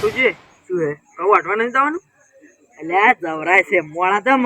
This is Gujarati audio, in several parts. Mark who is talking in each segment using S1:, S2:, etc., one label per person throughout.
S1: ગટુજી
S2: શું હે
S1: કહું વાટવા નથી જવાનું
S2: એટલે જવરાય છે મોડા તમ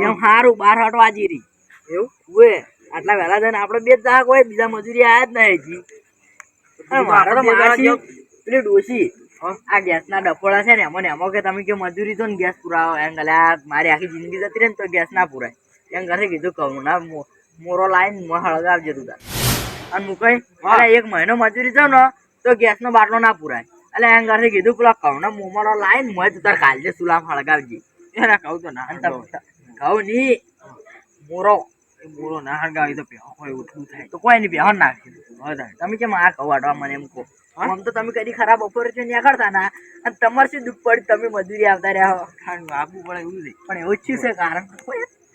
S2: એમ સારું 12 હટ વાજી રહી
S1: એવું
S2: ઉએ આટલા વહેલા જઈને આપણે બે જ જાગ હોય બીજા મજૂરી આયા જ નહીં હજી મારે તો માસી પેલી ડોશી આ ગેસના ડફોડા છે ને એમાં કે તમે કે મજૂરી તો ને ગેસ પુરાવો એમ ગલ્યા મારી આખી જિંદગી જતી રહે ને તો ગેસ ના પુરાય એમ ઘરે કીધું કહું ના મોરો લાઈન હળગાવજે તું તાર અને હું કઈ અરે 1 મહિનો મજૂરી જાઉં ને તો ગેસ નો બાટલો ના પુરાય એટલે એમ ઘરે કીધું પેલા કહું ના મોમારો લાઈન મોય તું તાર કાલજે સુલામ હળગાવજે
S1: એના કહું તો ના
S2: કહું ની મોરો
S1: બોલો ના હળગાવી તો પેહો હોય ઉઠું થાય
S2: તો કોઈ નહીં બેહન નાખી તમે કેમ આ કહું વાટવા મને એમ કહો આમ તો તમે કદી ખરાબ બપોરે છે નીકળતા ના અને તમારે શું દુઃખ પડી તમે મજૂરી આવતા રહ્યા
S1: ખાંડ આપવું પડે એવું છે
S2: પણ એવું જ છે કારણ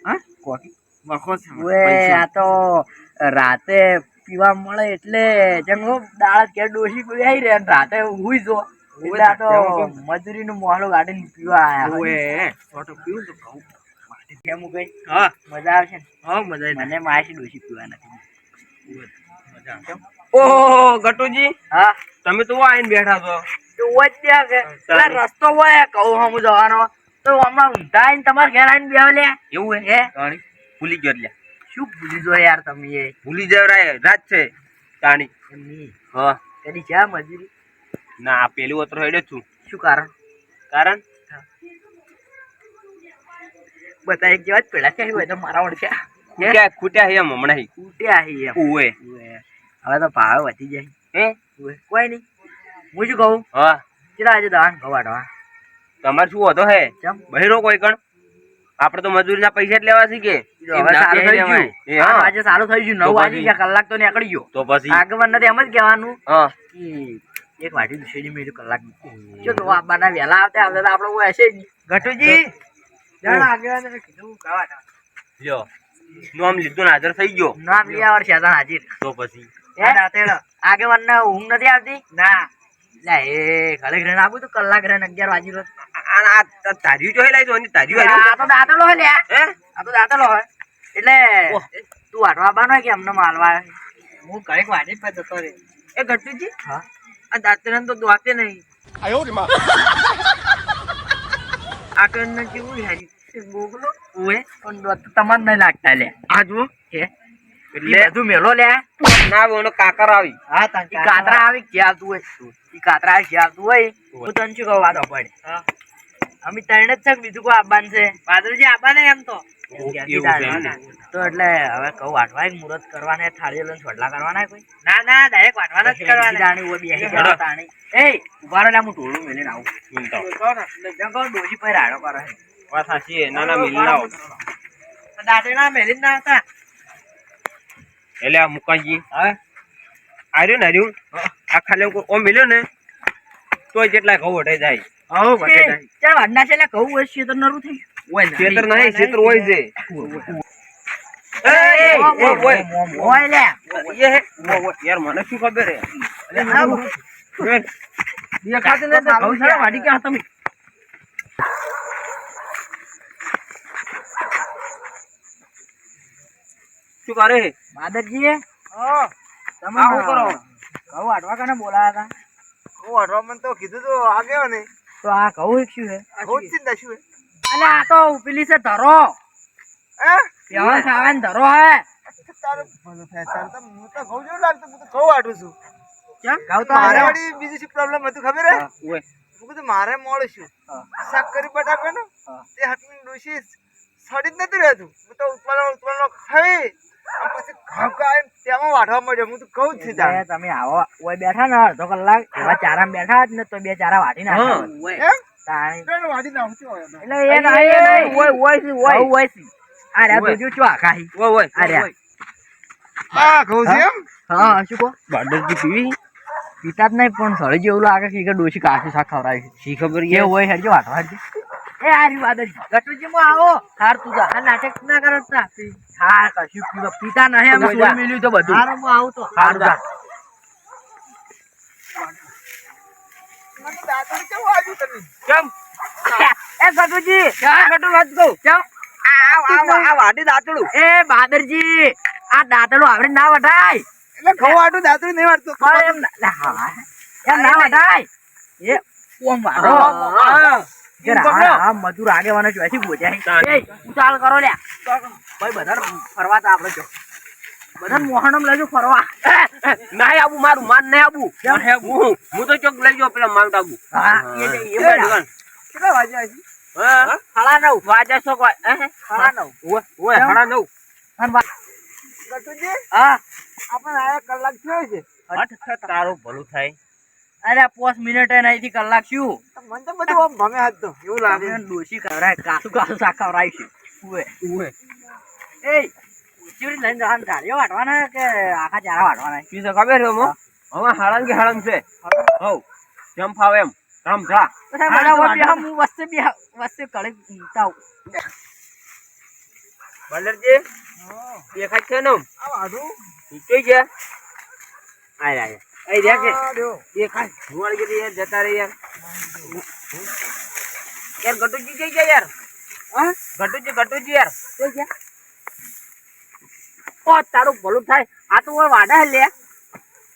S1: હા કોફી વખો છે
S2: ઓએ આ તો રાતે પીવા મળે એટલે જંગો દાળ કે ડોશી કોઈ આવી રે રાતે હુઈ જો એટલે આ તો મજૂરીનું મોહળું ગાડીને પીવા આયા
S1: ઓએ છોટો પીવું તો કહું
S2: કેમ કઈ
S1: હા
S2: મજા આવશે ને
S1: હા મજા આવી
S2: મને માસી ડોશી પીવા નથી
S1: મજા ઓહો ગટુજી
S2: હા
S1: તમે તો આઈને બેઠા છો
S2: તો વચ્ચે કે પેલા રસ્તો હોય કહું હમ જવાનો તો હમણાં ઊંધા આઈને તમારે ઘેર આઈને બેહો લે
S1: એવું
S2: હે
S1: તાણી ભૂલી ગયો એટલે
S2: શું ભૂલી જો યાર તમે એ
S1: ભૂલી જવરાય રાત છે તાણી
S2: એમની
S1: હા
S2: કદી જા મજૂરી
S1: ના પેલું અતરો હેડ્યો છું
S2: શું કારણ
S1: કારણ
S2: બધા એક જેવા જ પેલા છે હોય તો મારા ઓળખ્યા
S1: ખૂટ્યા એમ હમણાં
S2: તૂટ્યા હી એમ
S1: ઉવે
S2: હવે તો ભાવ વધી જાય
S1: હે
S2: કોઈ નહીં હું શું કહું
S1: હા
S2: ચલા આજે દવાન ખવાડવા
S1: તમારે શું હતો હે
S2: ચમ
S1: બહેરો કોઈ કણ આપડે તો મજૂરીના પૈસા જ લેવા છે કે
S2: હવે સારું થઈ ગયું
S1: એ હા
S2: આજે સારું થઈ ગયું 9 વાગી ગયા કલાક તો નીકળી ગયો
S1: તો પછી
S2: આગળ નથી એમ જ કહેવાનું
S1: હા
S2: કે એક વાટી દુસરી મેળ્યું કલાક જો તો આબાના વહેલા આવતા આવતા તો આપણે કોઈ હશે જ ગટુજી જાણ આગળ કીધું ખાવા
S1: લ્યો નામ લીધું ને હાજર થઈ ગયો
S2: નામ લઈ આવર શેતાન હાજીર
S1: તો પછી
S2: આગળ વન ઊંઘ નથી આવતી ના લા એ ઘરે ઘરે આવું તો કલાક રહે 11 વાગી રહ્યો
S1: આ તારી જોઈ લાઈ જો તારી
S2: આ તો દાતલો હોય લે હે આ તો દાતલો હોય એટલે તું વાટવા બાનો કે અમને માલવા હું ઘરે વાટી પર જતો રે એ ગટુજી હા આ દાતરન તો દોતે નહીં
S3: આયો રે માં
S2: આ કન કેવું હેરી બોગલો ઓએ પણ દોત તમાર નહીં લાગતા લે આ જો હે એટલે બધું મેલો લે
S1: ના બોનો કાકર આવી
S2: હા તાંકી કાતરા આવી ક્યાં તું હોય ઈ કાતરા આવી ક્યાં તું હોય હું તને શું કહું વાતો પડે હા અમે ત્રણ જ છે બીજું કોઈ આબાન છે પાદરજી આબાને એમ તો તો એટલે હવે કહું વાટવા એક મુહૂર્ત કરવાને થાળી લઈને છોડલા કરવાના કોઈ ના ના ડાયરેક્ટ વાટવાના જ કરવાના જાણી હોય બેહી જાવ તાણી એ ઉભા રહે હું ટોળું મેલીને આવું જંગો ડોજી પર રાડો કરે
S1: વાત સાચી ના ના મિલ લાવ
S2: દાંતેડા મેલીને ના હતા
S1: એટલે આ મુકાજી હા આર્યું ને આર્યું આ ખાલી ઓમ મિલ્યો ને તોય જેટલા ઘઉં વટાઈ જાય
S2: હો વટાઈ જાય ચાલ વાડના છે એટલે ઘઉં હોય છે તો નરું થઈ
S1: ઓય ખેતર નહીં ખેતર હોય છે
S2: ઓય લે
S1: યાર મને શું ખબર હે
S2: દેખાતું ને તો ઘઉં છે વાડી કે તમે
S1: શું કરે
S2: બાદરજી હા તમે શું કરો ઘઉં વાટવા કને બોલાયા હતા
S3: હું અડવામન તો કીધું તો આ ગયો ને
S2: તો આ ઘઉં એક શું છે
S3: બહુ ચિંતા શું
S2: અલે આ તો પેલી છે ધરો
S3: હે
S2: પેલા ખાવાને ધરો હે
S3: તારે ભલો થાય તારે તો હું તો ઘઉં જેવું લાગતું હું તો ઘઉં વાટું છું
S2: કેમ ઘઉં તો
S3: મારે
S2: આ
S3: વળી બીજું શું પ્રોબ્લેમ હતું ખબર હે
S1: ઓય
S3: હું કીધું મારે મોડું છું શાક કરી બટાકા ને તે હાથની ડોશી સડી જ નથી રહેતું હું તો ઉતવાળો ખાઈ પછી ઘઉં ખાઈ તેમાં વાટવા મળ્યો હું તો ઘઉં જ છું
S2: એ તમે આવો ઓય બેઠા ને અડધો કલાક એવા ચારામાં બેઠા જ ને તો બે ચારા વાટી નાખ્યા
S3: એમ
S2: તાણી
S3: ચાલ વાટી નાખું છું હવે.
S2: એટલે એ નહીં ઓય છે આ રે જોજો છો આખાઈ
S1: ઓય
S2: આ રે
S3: આ ઘઉં છે એમ
S2: હા શું કહો
S1: બાદરજી પીવી
S2: પીતા જ નહીં પણ સળી જેવું લાગે કે ડોશી કાચું શાક ખવડાવી છે
S1: શી ખબર
S2: એ હોય હેડજો વાટવા હેડજો એ આરી વાદળ ગટુજી માં આવો હાર તું જા આ નાટક ના કરો તા હા કશું પીતા નહીં અમે સોળ મિલ્યું તો બધું હાર હું આવું તો હારું જા
S3: મને દાંતણ કેવું આવ્યું તમે
S1: કેમ
S2: એ ગટુજી ક્યાં ગટુ વાત કહું કેમ આ વાડી દાંતડું એ બાદરજી આ દાંતડું આવડે ના વટાય
S3: એટલે ઘઉં વાટું દાંતણ નહીં વાટતો
S2: એમ ના વટાય એ ઓમ વાળો કે આ મજૂર આગેવાનો ચોથી બોજાય એ ઉતાળ કરો લ્યા ભાઈ બધા ફરવા તા આપણે જો બધા મોહનમ લેજો ફરવા
S1: નહીં આવું મારું માન નહીં આવું હું તો ચોક લઈ જાઉં પેલા માઉન્ટ આબુ
S2: હા એ
S3: કેટલા વાગ્યા છે?
S1: હા
S2: સાડા 9
S1: વાજા છો કોઈ
S2: સાડા 9
S1: ઓય હાડા નવ
S3: ગટુજી,
S2: હા
S3: આપણે આયા કલાક થયો છે.
S1: હટ તારું ભલું થાય
S2: અરે 5 મિનિટ એ નહીં કલાક શું
S3: તો મને તો બધું આમ ભમે હાથ તો એવું લાગે.
S2: તમે ડોશી કરાય કાસુ કાસુ શાક ખવડાય છે ઉવે એ ચીવડી લઈને જવાનું ધાર્યો વાટવાના કે આખા ચારા વાટવાના
S1: શું છે ખબર છે મો હવે હાળંગ કે હાળંગ છે હવ જેમ ફાવે એમ કામ જા
S2: હું વસ્તે કળે તાવ
S1: બલરજી દેખાય છે ને
S3: આ વાઢું?
S1: કઈ ગયા આય આય આય રહ્યા કે
S3: આ રહ્યો.
S1: દેખાય ધુવાળ ગઈ યાર જતા રે યાર યાર ગટુજી કઈ ગયા યાર
S2: હા
S1: ગટુજી યાર
S2: કઈ ગયા
S1: ઓ તારું ભલું થાય આ તો ઓય વાડા લે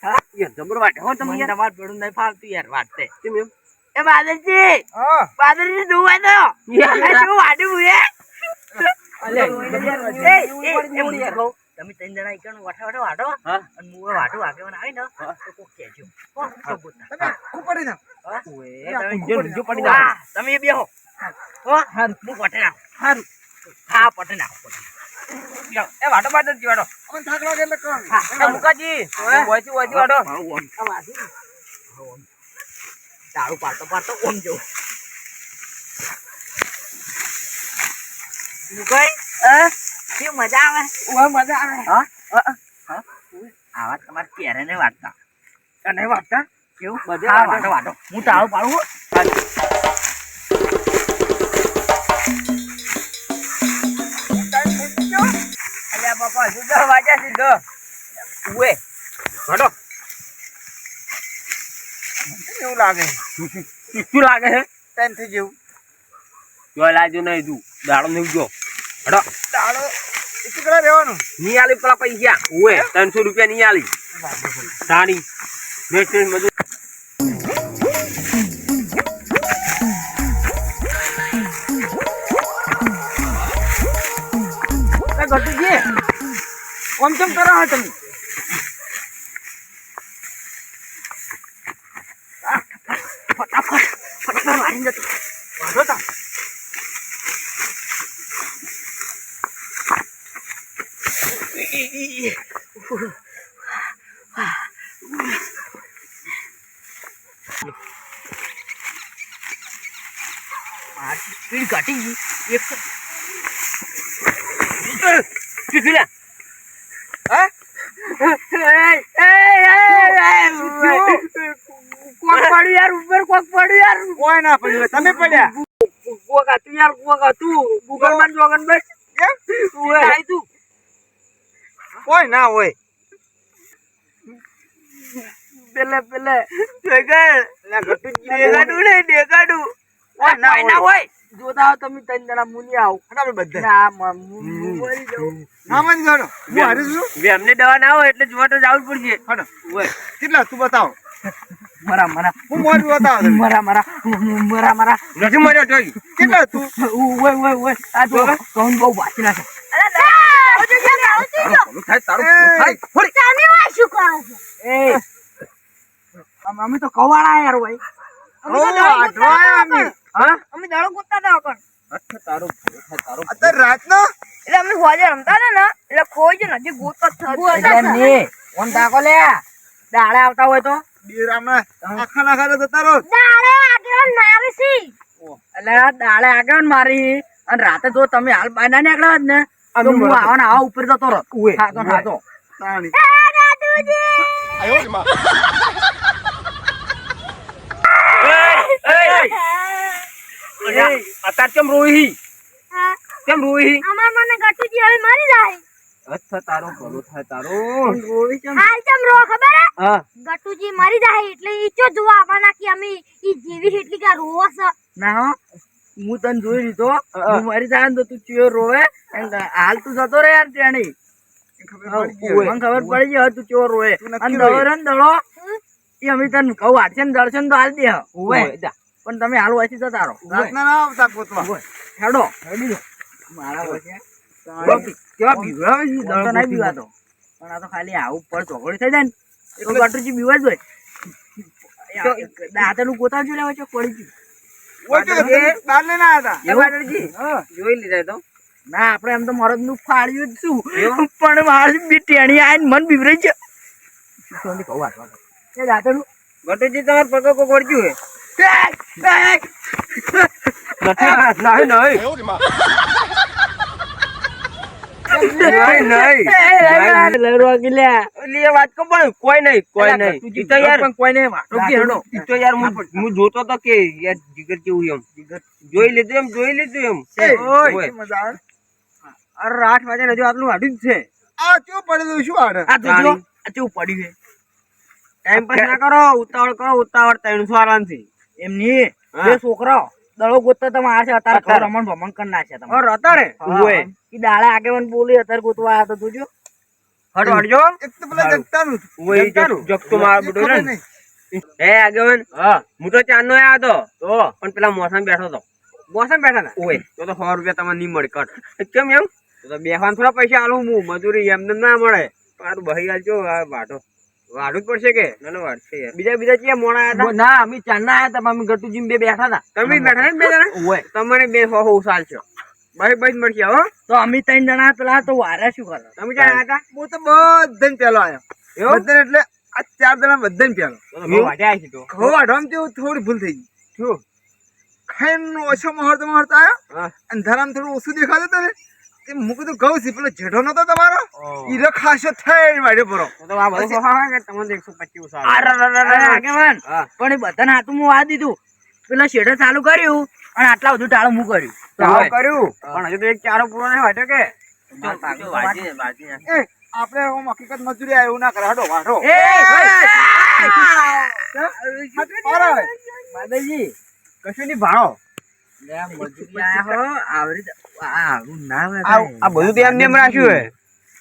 S1: હા યાર જબર વાટે હો તમે યાર
S2: તમાર ભેડું નહીં ફાવતું યાર વાટતે
S1: કેમ એમ
S2: એ બાદલજી
S3: હા.
S2: બાદલજી જોવા દો શું વાડું હે તમે ત્રણ જણા એકણ વાઠા વાટો
S1: હા
S2: અને હું વાટું આગેવાન આવી ને તો કોક કહેજો
S3: તમે આખું પડી નાખ.
S2: તમે બેહો હું પટે નાખું
S1: હારું
S2: હા પટે નાખું
S1: એ વાટો બાદ જ વાટો
S3: મને થાક લાગે એટલે કહો.
S1: એ મુકાજી વોચી વાટો
S2: દારૂ પાડતો પાડતો ઓમ જવું મુકાઈ કે મજા આવે
S1: મજા આવે
S2: હા આવા તમારે ક્યારે નહીં વાટતા
S1: નહીં વાટતા
S2: કેવું
S1: બધે
S2: હા
S1: વાટો.
S2: વાટો વાટો હું તાળું પાડું હો.
S1: અલ્યા બાપા હજુ 10 વાગ્યા છે 10 ઉએ વાટો
S3: એવું લાગે
S1: શું લાગે છે
S3: ટાઈમ થઈ જેવું.
S1: જો લાજો નહીં તું દાડો નહીં જો હડો
S3: દાડો એકલા રહેવાનું.
S1: ની આલી પેલા પૈસા ઉએ 300 રૂપિયા ની આલી તાણી નેક્સ્ટ મજૂર
S2: ગટુજી ઓમ ચમ કરો હો તમે ફટાફટ મારી જતો વાંધો તા મારી સ્પીડ ઘટી ગઈ એક
S1: ચીલા
S2: કોક પડ્યું યાર ઉપર કોક પડ્યું યાર
S3: કોઈ ના પડ્યું, તમે પડ્યા.
S2: કોક હતું યાર કોક હતું ગૂગલ માં જોગન બસ
S3: કેમ?
S2: આઈ તું
S3: કોઈ ના હોય.
S2: પેલે જગર
S3: એટલે ગટુજી
S2: દેગાડું ને દેગાડું
S3: કોઈ ના
S2: ના
S3: હોય.
S2: હોય જોતા હો તમે ત્રણ જણા મુની આવ
S3: આપણે બધા
S2: ના હું મરી જાઉં
S3: નામ જ ગણો. હું હારું છું.
S1: એમને દવા ના હોય એટલે જોવા તો જવું જ પડશે
S3: હડો.
S1: ઓય
S3: કેટલા તું બતાવો.
S2: મરા
S3: હું મોઢું બતાવો તમે.
S2: મરા
S1: નથી મર્યો તોય
S3: કેટલા તું?
S2: ઓય આ જો કોણ બહુ બાકી નાખે
S1: થાય તારું
S3: એ.
S1: થાય થોડી
S2: એ અમે તો કવાળા યાર ભાઈ
S3: ઓ, આઠવાયા અમે.
S1: હા
S4: અમે દાડો ગોતતા હતા કોણ
S1: અચ્છા તારું થાય તારું
S3: અત્યારે રાતનો
S4: એટલે અમે હોજે રમતા હતા ને એટલે કોઈ જ નથી ગોતતો જ થતો.
S2: એટલે ને ઓમ તાકો લે દાડે આવતા હોય તો
S3: બીરામાં આખા નાખા જતા રહો.
S4: દાડે આગળ મારી સી
S2: એટલે આ દાડે આગળ મારી અને રાતે જો તમે હાલ બાયના નીકળ્યા જ ને તો હું આવવાના આ ઉપર જતો રહો હાતો
S3: તાણી.
S1: અત્યારે કેમ રોહી કેમ રોહી
S4: અમાર મને ગટુજી હવે મરી જાય
S1: અચ્છા તારું ભલું થાય તારું
S4: હાલ ચમ રો ખબર હે
S1: હા
S4: ગટુજી મરી જાય એટલે ઈ ચો જોવા આવવાના કે અમે ઈ જીવી એટલી કે રોવો છે
S2: ના હો હું તને જોઈ લીધો હું મારી જાય ને તો તું ચિયો રોવે હાલ તું જતો રે યાર ત્યાંની મને ખબર પડી ગઈ હવે તું ચિયો રોવે
S3: તું નક્કી
S2: અને દળો રે ને દળો એ અમે તને કહું હાટશે ને દર્શન તો હાલ દે
S1: ઓય જા
S2: પણ તમે હાલ વાંચી જતા રહો
S3: રાતના ના આવતા ગોતવા.
S2: હેડો હેડી દો મારા વચ્ચે કેવા બીવડાવે છે તો નહીં બીવાતો પણ આ તો ખાલી આવું પર ચોકડી થઈ જાય ને એટલે ગટરજી બીવા જ હોય દાંતેલું ગોતાવજો લેવા ચોક પડી ગયું
S3: ઓય તો બહાર લઈને આવ્યા હતા.
S2: એવું ગટરજી
S1: જોઈ લીધા તો
S2: ના આપણે એમ તો મરદ નું ફાડ્યું જ શું પણ મારી બી ટેણી આઈને મન બીવરાઈ છે કહું વાંચવા એ દાંતેલું
S1: ગટુજી તમારે પગ કો ગોળ્યું હે કોઈ નહીં હું જોતો તો કે યાર જીગર કેવું એમ જોઈ લીધું એમ
S3: ઓય, મજા આવે.
S2: અરે 8 વાગે હજુ આટલું વાઢ્યું જ છે
S3: આ કેવું પડેલું શું આડે?
S2: આ તો જો આ કેવું પડ્યું છે
S1: ટાઈમ પાસ ના કરો ઉતાવળ 300 આરામથી
S2: એમની બે છોકરાઓ દડો ગોતતા તમે આ છે અત્યારે ઘર રમણ ભમણ કરી નાખ્યા તમે
S1: ઓર અત્યારે
S2: ઓય ઈ દાડા આગેવાન બોલી અત્યારે ગોતવા આ તો જોજો
S1: હટ હટજો
S3: એક તો પેલા જગતાનું.
S1: ઓય જગતો માર
S3: એ
S1: બડો
S3: ખબર
S1: ને
S3: નહીં.
S1: હે આગેવન હું તો ચાંદનો આયો તો પણ પેલા મોસમ બેઠો તો મોસમ બેઠા ને ઓય તો 100 રૂપિયા તમને નહીં મળે કટ કેમ એમ તો બેહવાન થોડા પૈસા આલું હું મજૂરી એમને ના મળે પણ તું બહી આલજો આ વાઢો વાઢું જ પડશે કે ના વાઢશે યાર બીજા ક્યાં મોણા આયા હતા ના અમે ચાંદના આયા હતા અમે ગટુજી બે બેઠા હતા તમે બેઠા ને બે જણા ઓય તમને બે હો સાલ છો બહી મળશે હો
S2: તો અમે 3 જણા પેલા તો વાર્યા શું કરે
S1: તમે ક્યાં આયા હતા
S3: હું તો બધાને પેલો આવ્યો.
S1: એવું?
S3: બધાને એટલે આ 4 જણા બધાને પેલો.
S1: તો વાઢ્યા છે તો
S3: ઘઉં વાઢવામાં કેવું થોડી ભૂલ થઈ ગઈ.
S1: શું
S3: ખાઈને ઓછો મહરતો આવ્યો
S1: હા
S3: અને ધરામ થોડું ઓછું દેખાતું હતું ને તે મૂક કીધું ઘઉં છે પેલો જેઠો નતો તમારો ઈરો ખાસો થઈ વાડે પરો.
S1: તો આ બધું સોફા કે તમને 125
S2: અરે આગેવાન
S1: હા
S2: પણ એ બધાને હાથું હું આ દીધું પેલા શેઠે ચાલુ કર્યું અને આટલા બધું ટાળું હું કર્યું
S1: તો આવું કર્યું પણ હજુ તો એક ચારો પૂરો નહીં વાટ્યો કે
S3: એ આપણે આમ હકીકત મજૂરી આવ્યું ના કરે હડો વાઢો. બરાબર.
S2: માતાજી
S1: કશું નહીં ભાણો
S2: મજૂરી આયા હો આવરી આવું ના હોય
S1: આ બધું તો એમને એમ રાખ્યું હે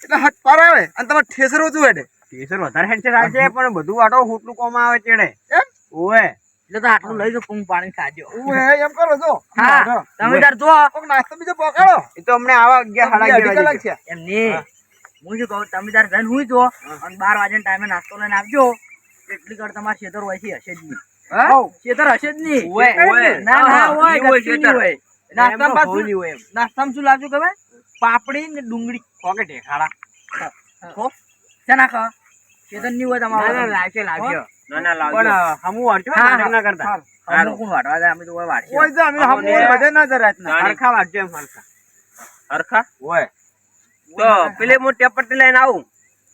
S3: એટલે હટ પાર આવે અને તમારે ઠેસર ઓછું હેડે.
S1: ટીસર વધારે હેડ છે રાખે પણ બધું વાટો હોટલું કોમ આવે ચેડે
S3: એમ?
S1: ઓય
S2: એટલે તો આટલું લઈ જાઓ પૂંગ પાણી ખાજો
S3: ઓય, એમ કરો છો.
S2: હા તમે તાર જો
S3: કોક નાસ્તો બીજો પકાડો.
S1: એ તો અમને આવા 11
S3: અઢી
S1: 11
S3: કલાક છે.
S2: એમ નહીં હું શું કહું તમે તાર જઈને હુઈ જો અને 12 વાગ્યાના ટાઈમે નાસ્તો લઈને આવજો એટલી કર તમારા ખેતર હોય છે હશે જ નહીં ખેતર હશે જ નહીં
S1: ઓય
S2: ના ના હોય
S1: નહીં હોય
S2: કશું નહીં
S1: ખેતર.
S2: હોય નાસ્તામાં પાછું નાસ્તામાં શું લાવજો ખબર પાપડી ને ડુંગળી
S1: કોકે ઢેખાડા
S2: ખો શેના ખા ખેતર નહીં હોય તમારે
S1: લાવજો ના લાવજો
S2: પણ
S1: હમુ વાટજો
S2: હા,
S1: નાટક ના કરતા
S2: અમુક કોણ વાટવા જાય અમે તો કોઈ વાટશે
S3: ઓય તો અમે હમું બધે ના જરાત ના.
S1: હરખા વાટજો એમ હરખા ઓય તો પેલે હું ટેપટ લઈને આવું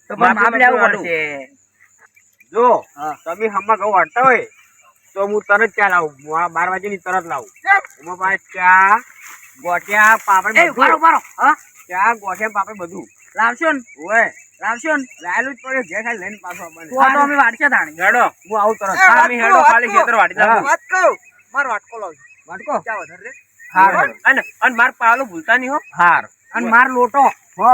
S2: તો પણ માપ લેવું પડશે
S1: જો
S2: હા.
S1: તમે હમણાં ઘઉં વાટતા હોય તો હું તરત ચા લાવું હું આ 12 વાગે ની તરત લાવું એમાં પાસે ચા ગોઠિયા પાપડ
S2: એ ઉભારો
S1: બધું
S2: ઉભારો હા
S1: ચા ગોઠિયા પાપડ બધું
S2: લાવશો ને
S1: ઓય
S2: લાવશો ને
S1: લાયેલું જ પડે જે ખાલી લઈને પાછો આપણને
S2: તો આ તો અમે વાટશે તાણી
S1: હેડો હું આવું તરત
S3: એ,
S1: સામી હેડો
S3: વાટકો,
S1: ખાલી ખેતર વાટી
S3: વાટકો.
S1: નાખું
S3: વાત કહું માર વાટકો લાવજો.
S1: વાટકો
S3: ચા વધારે રે.
S1: હાર અને માર પાલો ભૂલતા નહીં હો હાર
S2: અને માર લોટો
S1: હો